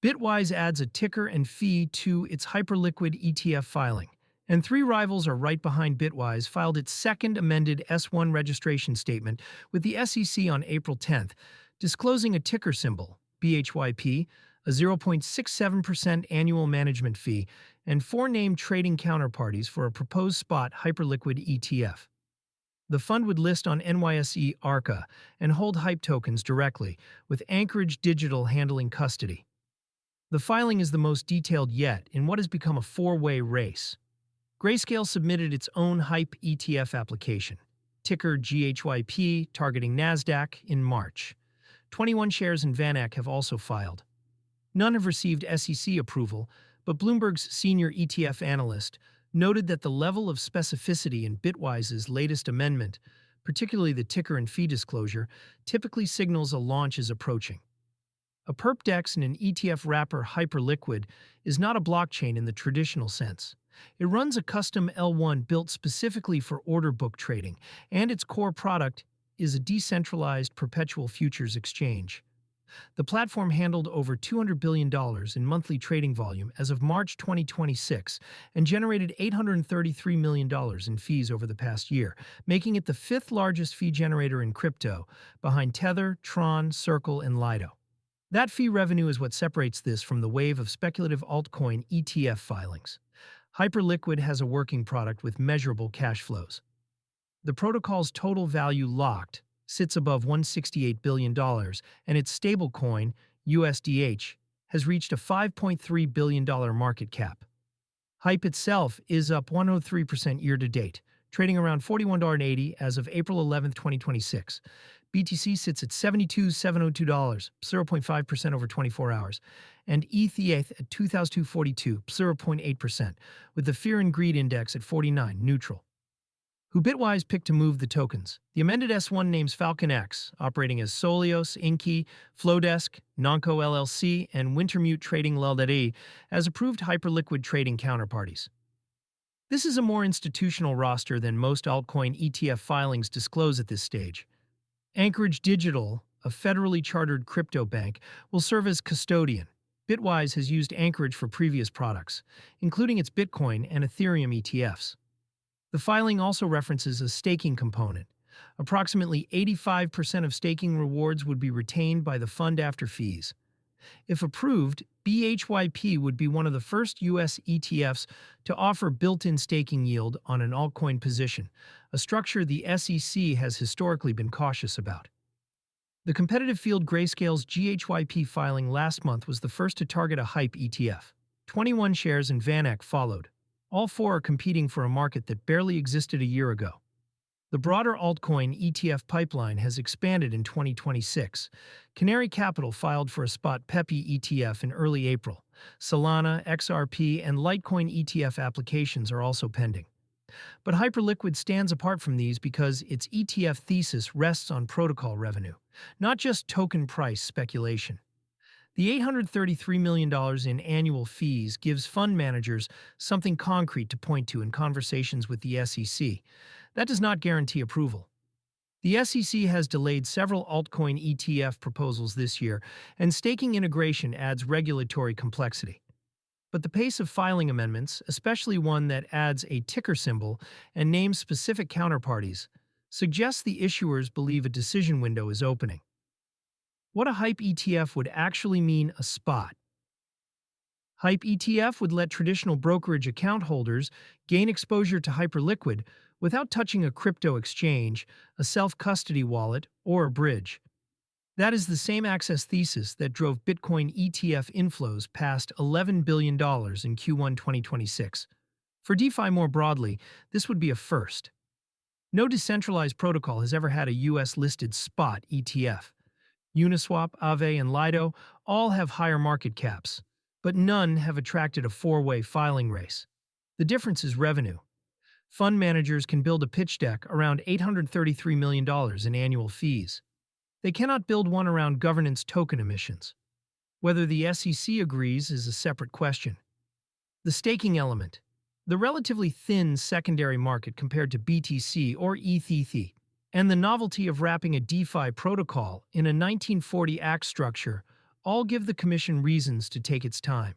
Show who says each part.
Speaker 1: Bitwise adds a ticker and fee to its Hyperliquid ETF filing, and three rivals are right behind. Bitwise filed its second amended S1 registration statement with the SEC on April 10th, disclosing a ticker symbol, BHYP, a 0.67% annual management fee, and four named trading counterparties for a proposed spot Hyperliquid ETF. The fund would list on NYSE Arca and hold HYPE tokens directly, with Anchorage Digital handling custody. The filing is the most detailed yet in what has become a four-way race. Grayscale submitted its own HYPE ETF application, ticker GHYP, targeting NASDAQ, in March. 21 shares in VanEck have also filed. None have received SEC approval, but Bloomberg's senior ETF analyst noted that the level of specificity in Bitwise's latest amendment, particularly the ticker and fee disclosure, typically signals a launch is approaching. A perp DEX in an ETF wrapper Hyperliquid is not a blockchain in the traditional sense. It runs a custom L1 built specifically for order book trading, and its core product is a decentralized perpetual futures exchange. The platform handled over $200 billion in monthly trading volume as of March 2026 and generated $833 million in fees over the past year, making it the fifth largest fee generator in crypto, behind Tether, Tron, Circle, and Lido. That fee revenue is what separates this from the wave of speculative altcoin ETF filings. Hyperliquid has a working product with measurable cash flows. The protocol's total value locked sits above $168 billion, and its stablecoin, USDH, has reached a $5.3 billion market cap. HYPE itself is up 103% year-to-date, trading around $41.80 as of April 11, 2026. BTC sits at $72,702, 0.5% over 24 hours, and ETH at $2,242, 0.8%, with the Fear and Greed Index at 49, neutral. Who Bitwise picked to move the tokens? The amended S1 names FalconX, operating as Solios, Inky, Flowdesk, Nonco LLC, and Wintermute Trading LLC, as approved Hyperliquid trading counterparties. This is a more institutional roster than most altcoin ETF filings disclose at this stage. Anchorage Digital, a federally chartered crypto bank, will serve as custodian. Bitwise has used Anchorage for previous products, including its Bitcoin and Ethereum ETFs. The filing also references a staking component. Approximately 85% of staking rewards would be retained by the fund after fees. If approved, BHYP would be one of the first U.S. ETFs to offer built-in staking yield on an altcoin position, a structure the SEC has historically been cautious about. The competitive field Grayscale's GHYP filing last month was the first to target a HYPE ETF. 21 shares in VanEck followed. All four are competing for a market that barely existed a year ago. The broader altcoin ETF pipeline has expanded in 2026. Canary Capital filed for a spot PEPI ETF in early April. Solana, XRP, and Litecoin ETF applications are also pending. But Hyperliquid stands apart from these because its ETF thesis rests on protocol revenue, not just token price speculation. The $833 million in annual fees gives fund managers something concrete to point to in conversations with the SEC. That does not guarantee approval. The SEC has delayed several altcoin ETF proposals this year, and staking integration adds regulatory complexity. But the pace of filing amendments, especially one that adds a ticker symbol and names specific counterparties, suggests the issuers believe a decision window is opening. What a HYPE ETF would actually mean a spot. HYPE ETF would let traditional brokerage account holders gain exposure to Hyperliquid without touching a crypto exchange, a self-custody wallet, or a bridge. That is the same access thesis that drove Bitcoin ETF inflows past $11 billion in Q1 2026. For DeFi more broadly, this would be a first. No decentralized protocol has ever had a US-listed spot ETF. Uniswap, Aave, and Lido all have higher market caps, but none have attracted a four-way filing race. The difference is revenue. Fund managers can build a pitch deck around $833 million in annual fees. They cannot build one around governance token emissions. Whether the SEC agrees is a separate question. The staking element. The relatively thin secondary market compared to BTC or ETH, and the novelty of wrapping a DeFi protocol in a 1940 Act structure all give the Commission reasons to take its time.